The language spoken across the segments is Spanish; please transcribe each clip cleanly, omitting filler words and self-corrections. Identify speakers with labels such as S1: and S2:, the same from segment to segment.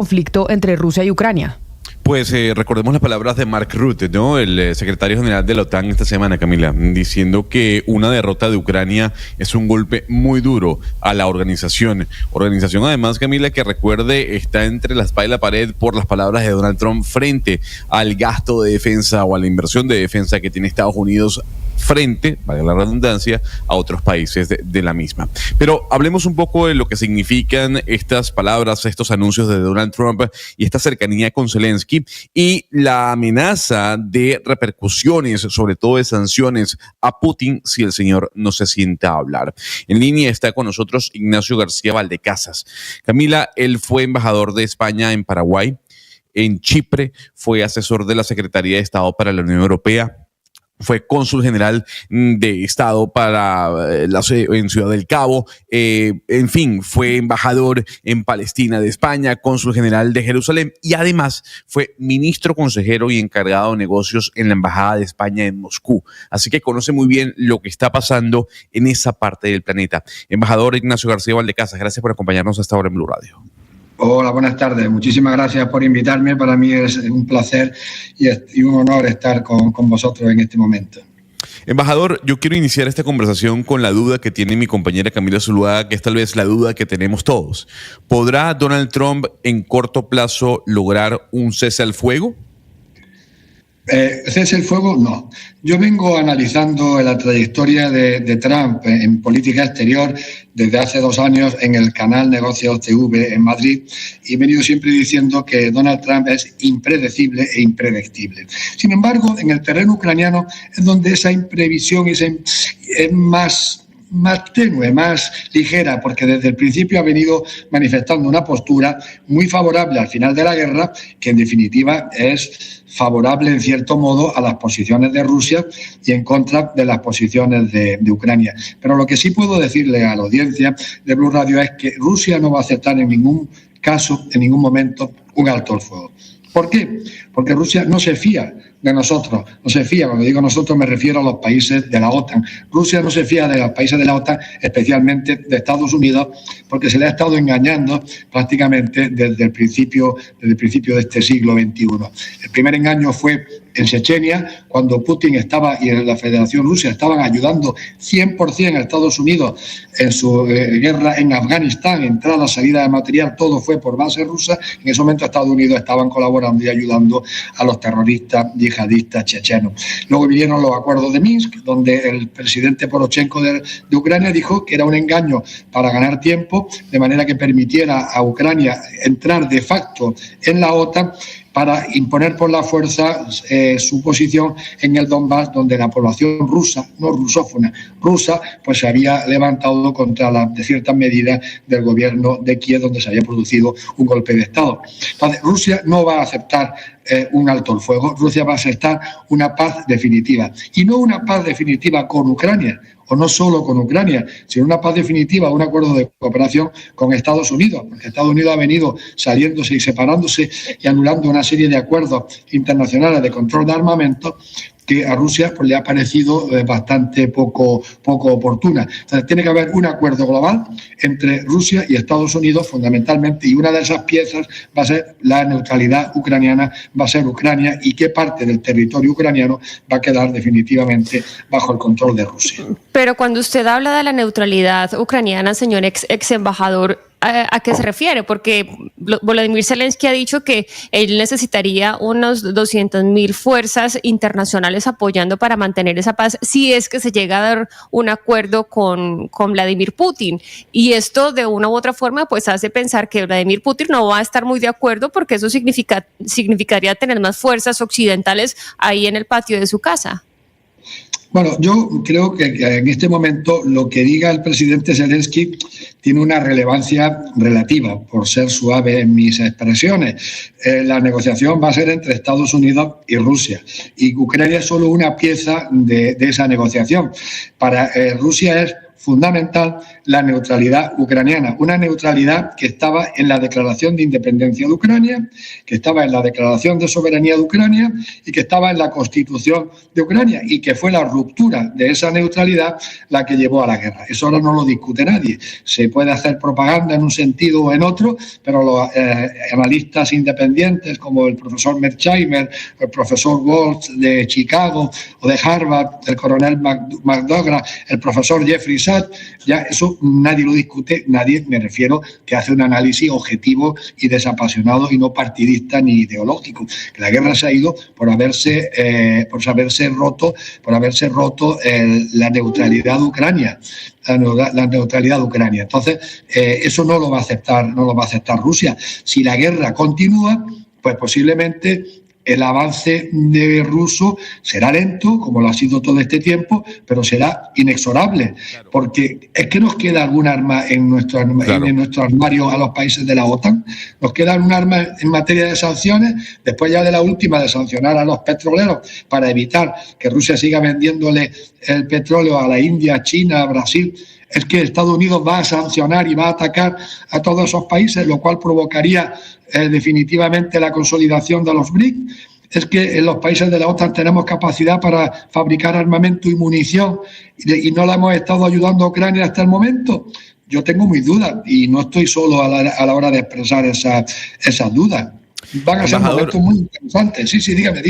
S1: conflicto entre Rusia y Ucrania?
S2: Pues recordemos las palabras de Mark Rutte, ¿no? El secretario general de la OTAN esta semana, Camila, diciendo que una derrota de Ucrania es un golpe muy duro a la organización. Organización, además, Camila, que recuerde, está entre la espada y la pared por las palabras de Donald Trump frente al gasto de defensa o a la inversión de defensa que tiene Estados Unidos frente, valga la redundancia, a otros países de la misma. Pero hablemos un poco de lo que significan estas palabras, estos anuncios de Donald Trump y esta cercanía con Zelensky y la amenaza de repercusiones, sobre todo de sanciones a Putin si el señor no se sienta a hablar. En línea está con nosotros Ignacio García Valdecasas. Camila, él fue embajador de España en Paraguay, en Chipre, fue asesor de la Secretaría de Estado para la Unión Europea, fue cónsul general de Estado en Ciudad del Cabo, en fin, fue embajador en Palestina de España, cónsul general de Jerusalén y además fue ministro consejero y encargado de negocios en la Embajada de España en Moscú. Así que conoce muy bien lo que está pasando en esa parte del planeta. Embajador Ignacio García Valdecasas, gracias por acompañarnos hasta ahora en Blue Radio.
S3: Hola, buenas tardes. Muchísimas gracias por invitarme. Para mí es un placer y un honor estar con vosotros en este momento.
S2: Embajador, yo quiero iniciar esta conversación con la duda que tiene mi compañera Camila Zuluaga, que es tal vez la duda que tenemos todos. ¿Podrá Donald Trump en corto plazo lograr un cese al fuego?
S3: Cese el fuego, no. Yo vengo analizando la trayectoria de Trump en política exterior desde hace 2 años en el canal Negocios TV en Madrid y he venido siempre diciendo que Donald Trump es impredecible e impredictible. Sin embargo, en el terreno ucraniano es donde esa imprevisión es más tenue, más ligera, porque desde el principio ha venido manifestando una postura muy favorable al final de la guerra, que en definitiva es favorable en cierto modo a las posiciones de Rusia y en contra de las posiciones de Ucrania. Pero lo que sí puedo decirle a la audiencia de Blue Radio es que Rusia no va a aceptar en ningún caso, en ningún momento, un alto el fuego. ¿Por qué? Porque Rusia no se fía de nosotros, no se fía, cuando digo nosotros me refiero a los países de la OTAN. Rusia no se fía de los países de la OTAN, especialmente de Estados Unidos, porque se le ha estado engañando prácticamente desde el principio de este siglo XXI. El primer engaño fue en Chechenia, cuando Putin estaba y la Federación Rusa estaban ayudando 100% a Estados Unidos en su guerra en Afganistán, entrada, salida de material, todo fue por base rusa. En ese momento Estados Unidos estaban colaborando y ayudando a los terroristas yihadistas chechenos. Luego vinieron los acuerdos de Minsk, donde el presidente Poroshenko de Ucrania dijo que era un engaño para ganar tiempo, de manera que permitiera a Ucrania entrar de facto en la OTAN para imponer por la fuerza su posición en el Donbass, donde la población rusa, no rusófona, rusa, pues se había levantado contra de ciertas medidas del gobierno de Kiev, donde se había producido un golpe de Estado. Entonces, Rusia no va a aceptar un alto el fuego, Rusia va a aceptar una paz definitiva. Y no una paz definitiva con Ucrania, o no solo con Ucrania, sino una paz definitiva, un acuerdo de cooperación con Estados Unidos, porque Estados Unidos ha venido saliéndose y separándose y anulando una serie de acuerdos internacionales de control de armamento que a Rusia pues, le ha parecido bastante poco oportuna. Entonces, tiene que haber un acuerdo global entre Rusia y Estados Unidos fundamentalmente, y una de esas piezas va a ser la neutralidad ucraniana, va a ser Ucrania y qué parte del territorio ucraniano va a quedar definitivamente bajo el control de Rusia.
S4: Pero cuando usted habla de la neutralidad ucraniana, señor ex embajador, ¿a qué se refiere? Porque Volodymyr Zelensky ha dicho que él necesitaría unas 200.000 fuerzas internacionales apoyando para mantener esa paz si es que se llega a dar un acuerdo con Vladimir Putin. Y esto de una u otra forma pues hace pensar que Vladimir Putin no va a estar muy de acuerdo, porque eso significaría tener más fuerzas occidentales ahí en el patio de su casa.
S3: Bueno, yo creo que en este momento lo que diga el presidente Zelensky tiene una relevancia relativa, por ser suave en mis expresiones. La negociación va a ser entre Estados Unidos y Rusia, y Ucrania es solo una pieza de esa negociación. Para Rusia es fundamental la neutralidad ucraniana, una neutralidad que estaba en la Declaración de Independencia de Ucrania, que estaba en la Declaración de Soberanía de Ucrania y que estaba en la Constitución de Ucrania, y que fue la ruptura de esa neutralidad la que llevó a la guerra. Eso ahora no lo discute nadie. Se puede hacer propaganda en un sentido o en otro, pero los analistas independientes como el profesor Mearsheimer, el profesor Waltz de Chicago o de Harvard, el coronel McDougall, el profesor Jeffrey Sachs, ya eso nadie lo discute, nadie, me refiero, que hace un análisis objetivo y desapasionado y no partidista ni ideológico. Que la guerra se ha ido por haberse roto la neutralidad de Ucrania. La neutralidad de Ucrania. Entonces, eso no lo va a aceptar Rusia. Si la guerra continúa, pues posiblemente el avance de ruso será lento, como lo ha sido todo este tiempo, pero será inexorable, porque es que nos queda algún arma en nuestro armario a los países de la OTAN, nos queda un arma en materia de sanciones, después ya de la última de sancionar a los petroleros para evitar que Rusia siga vendiéndole el petróleo a la India, a China, a Brasil. Es que Estados Unidos va a sancionar y va a atacar a todos esos países, lo cual provocaría definitivamente la consolidación de los BRICS. Es que en los países de la OTAN tenemos capacidad para fabricar armamento y munición y no la hemos estado ayudando a Ucrania hasta el momento. Yo tengo mis dudas y no estoy solo a la hora de expresar esas dudas. Van a ser momentos muy interesantes. Sí, dígame.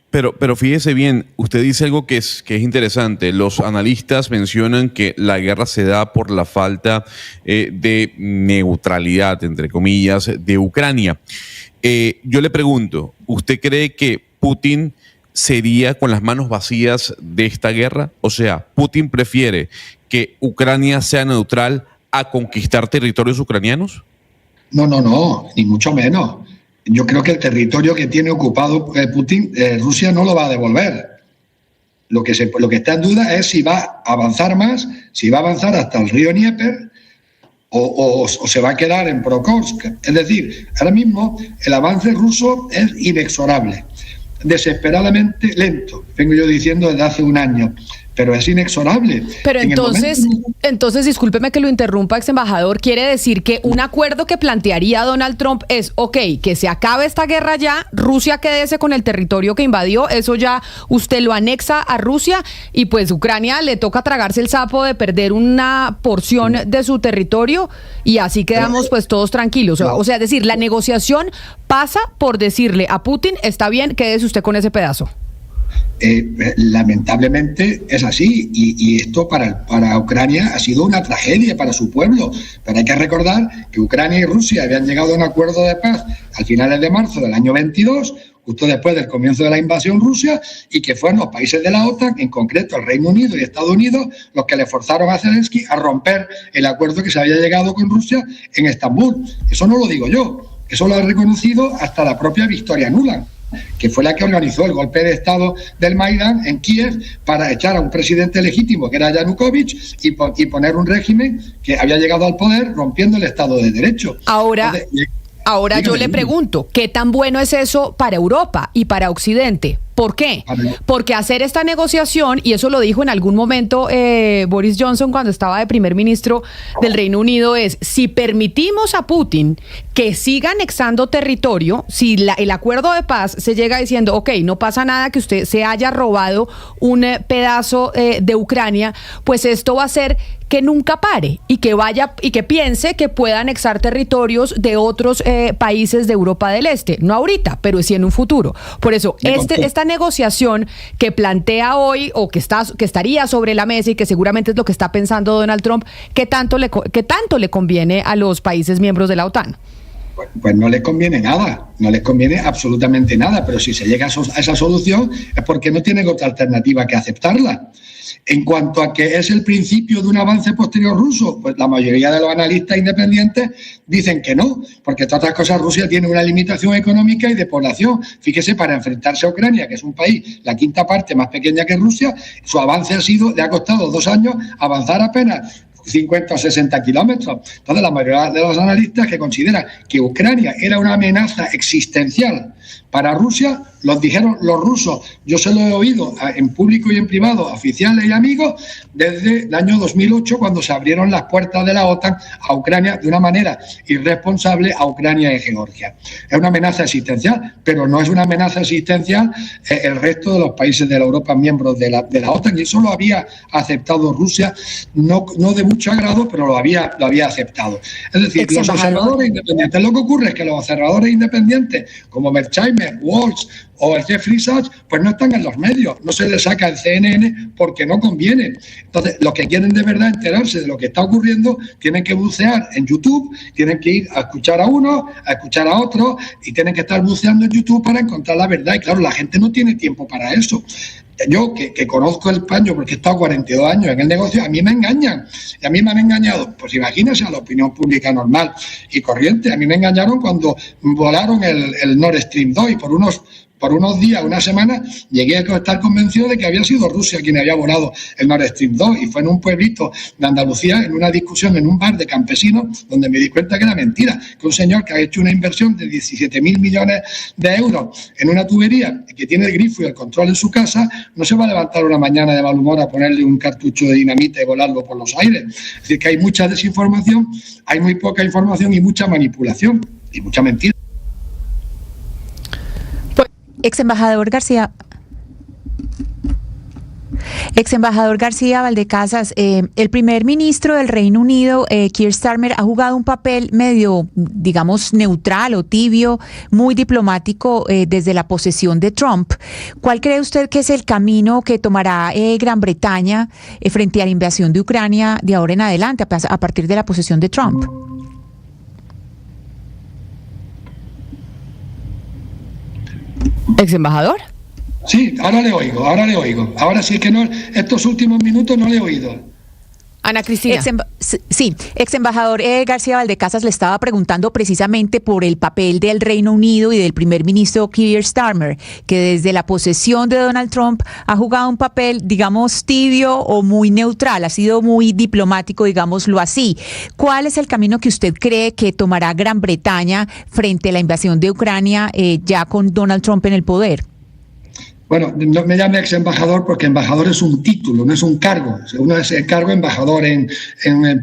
S2: Pero fíjese bien, usted dice algo que es interesante. Los analistas mencionan que la guerra se da por la falta de neutralidad, entre comillas, de Ucrania. Yo le pregunto, ¿usted cree que Putin sería con las manos vacías de esta guerra? O sea, ¿Putin prefiere que Ucrania sea neutral a conquistar territorios ucranianos?
S3: No, ni mucho menos. Yo creo que el territorio que tiene ocupado Putin, Rusia no lo va a devolver. Lo que está en duda es si va a avanzar más, si va a avanzar hasta el río Dnieper o se va a quedar en Prokórsk. Es decir, ahora mismo el avance ruso es inexorable, desesperadamente lento, vengo yo diciendo desde hace un año. Pero es inexorable.
S1: Pero entonces, discúlpeme que lo interrumpa, ex embajador, quiere decir que un acuerdo que plantearía Donald Trump es, que se acabe esta guerra ya, Rusia quédese con el territorio que invadió, eso ya usted lo anexa a Rusia y pues Ucrania le toca tragarse el sapo de perder una porción de su territorio y así quedamos pues todos tranquilos. O sea, es decir, la negociación pasa por decirle a Putin, está bien, quédese usted con ese pedazo.
S3: Lamentablemente es así y esto para Ucrania ha sido una tragedia para su pueblo, pero hay que recordar que Ucrania y Rusia habían llegado a un acuerdo de paz al finales de marzo del año 22, justo después del comienzo de la invasión rusa, y que fueron los países de la OTAN, en concreto el Reino Unido y Estados Unidos, los que le forzaron a Zelensky a romper el acuerdo que se había llegado con Rusia en Estambul. Eso no lo digo yo, eso lo ha reconocido hasta la propia Victoria Nuland, que fue la que organizó el golpe de Estado del Maidán en Kiev para echar a un presidente legítimo que era Yanukovych y poner un régimen que había llegado al poder rompiendo el Estado de Derecho.
S1: Ahora yo le pregunto, ¿qué tan bueno es eso para Europa y para Occidente? ¿Por qué? Porque hacer esta negociación, y eso lo dijo en algún momento Boris Johnson cuando estaba de primer ministro del Reino Unido, es si permitimos a Putin que siga anexando territorio, si el acuerdo de paz se llega diciendo, no pasa nada que usted se haya robado un pedazo de Ucrania, pues esto va a hacer que nunca pare y que vaya y que piense que pueda anexar territorios de otros países de Europa del Este, no ahorita, pero sí en un futuro. Por eso, esta negociación que plantea hoy o que estaría sobre la mesa y que seguramente es lo que está pensando Donald Trump, ¿qué tanto le conviene a los países miembros de la OTAN?
S3: Pues no les conviene nada, no les conviene absolutamente nada, pero si se llega a esa solución es porque no tienen otra alternativa que aceptarla. En cuanto a que es el principio de un avance posterior ruso, pues la mayoría de los analistas independientes dicen que no, porque entre otras cosas Rusia tiene una limitación económica y de población. Fíjese, para enfrentarse a Ucrania, que es un país, la quinta parte más pequeña que Rusia, su avance le ha costado 2 años avanzar apenas 50 o 60 kilómetros. Entonces, la mayoría de los analistas que consideran que Ucrania era una amenaza existencial para Rusia, los dijeron los rusos. Yo se lo he oído en público y en privado, oficiales y amigos, desde el año 2008, cuando se abrieron las puertas de la OTAN a Ucrania de una manera irresponsable a Ucrania y Georgia. Es una amenaza existencial, pero no es una amenaza existencial el resto de los países de la Europa miembros de la OTAN, y eso lo había aceptado Rusia, no de mucho agrado, pero lo había aceptado. Es decir, los observadores independientes, lo que ocurre es que los observadores independientes, como Mersheimer, Walsh o el Jeffrey Sachs, pues no están en los medios, no se les saca el CNN porque no conviene. Entonces, los que quieren de verdad enterarse de lo que está ocurriendo, tienen que bucear en YouTube, tienen que ir a escuchar a uno, a escuchar a otro, y tienen que estar buceando en YouTube para encontrar la verdad. Y claro, la gente no tiene tiempo para eso. Yo, que conozco el paño porque he estado 42 años en el negocio, a mí me engañan. Y a mí me han engañado, pues imagínense a la opinión pública normal y corriente. A mí me engañaron cuando volaron el Nord Stream 2 y por unos días, una semana, llegué a estar convencido de que había sido Rusia quien había volado el Nord Stream 2, y fue en un pueblito de Andalucía, en una discusión en un bar de campesinos, donde me di cuenta que era mentira, que un señor que ha hecho una inversión de 17.000 millones de euros en una tubería que tiene el grifo y el control en su casa, no se va a levantar una mañana de mal humor a ponerle un cartucho de dinamita y volarlo por los aires. Es decir, que hay mucha desinformación, hay muy poca información y mucha manipulación y mucha mentira.
S5: Exembajador García Valdecasas, el primer ministro del Reino Unido, Keir Starmer, ha jugado un papel medio, digamos, neutral o tibio, muy diplomático desde la posesión de Trump. ¿Cuál cree usted que es el camino que tomará Gran Bretaña frente a la invasión de Ucrania de ahora en adelante, a partir de la posesión de Trump?
S1: Ex embajador.
S3: Sí, ahora le oigo. Ahora sí que no, estos últimos minutos no le he oído.
S1: Ana Cristina.
S5: Ex embajador García Valdecasas le estaba preguntando precisamente por el papel del Reino Unido y del primer ministro Keir Starmer, que desde la posesión de Donald Trump ha jugado un papel, digamos, tibio o muy neutral, ha sido muy diplomático, digámoslo así. ¿Cuál es el camino que usted cree que tomará Gran Bretaña frente a la invasión de Ucrania ya con Donald Trump en el poder?
S3: Bueno, no me llame ex embajador porque embajador es un título, no es un cargo. Uno es el cargo embajador en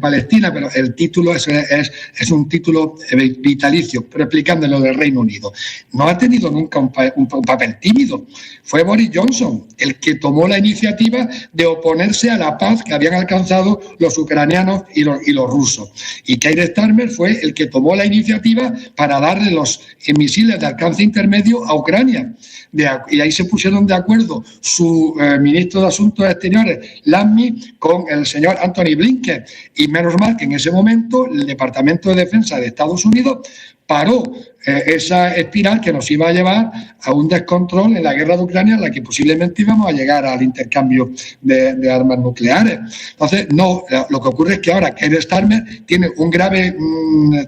S3: Palestina, pero el título es un título vitalicio, pero explicando lo del Reino Unido. No ha tenido nunca un papel tímido. Fue Boris Johnson el que tomó la iniciativa de oponerse a la paz que habían alcanzado los ucranianos y los rusos. Y Keir Starmer fue el que tomó la iniciativa para darle los misiles de alcance intermedio a Ucrania. Y ahí se pusieron de acuerdo su ministro de Asuntos Exteriores, Lammy, con el señor Anthony Blinken. Y menos mal que en ese momento el Departamento de Defensa de Estados Unidos paró esa espiral que nos iba a llevar a un descontrol en la guerra de Ucrania, en la que posiblemente íbamos a llegar al intercambio de armas nucleares. Entonces, no, lo que ocurre es que ahora Keir Starmer tiene un grave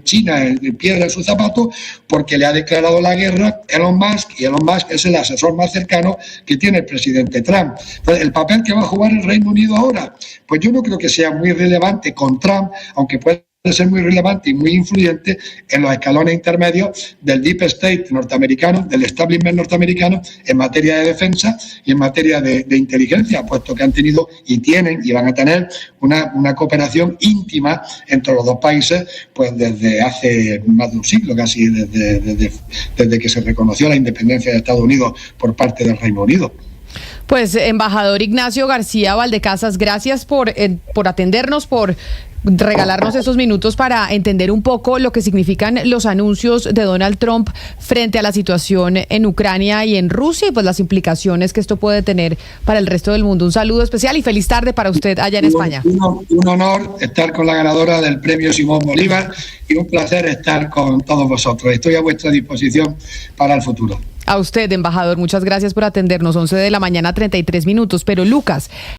S3: china en piedra en su zapato porque le ha declarado la guerra Elon Musk, y Elon Musk es el asesor más cercano que tiene el presidente Trump. Entonces, el papel que va a jugar el Reino Unido ahora, pues yo no creo que sea muy relevante con Trump, aunque puede ser muy relevante y muy influyente en los escalones intermedios del Deep State norteamericano, del establishment norteamericano, en materia de defensa y en materia de inteligencia, puesto que han tenido y tienen y van a tener una cooperación íntima entre los dos países, pues desde hace más de un siglo, casi desde que se reconoció la independencia de Estados Unidos por parte del Reino Unido.
S1: Pues, embajador Ignacio García Valdecasas, gracias por atendernos, por regalarnos esos minutos para entender un poco lo que significan los anuncios de Donald Trump frente a la situación en Ucrania y en Rusia, y pues las implicaciones que esto puede tener para el resto del mundo. Un saludo especial y feliz tarde para usted allá en España.
S3: Un honor estar con la ganadora del premio Simón Bolívar y un placer estar con todos vosotros. Estoy a vuestra disposición para el futuro.
S1: A usted, embajador, muchas gracias por atendernos. 11 de la mañana, 33 minutos. Pero Lucas,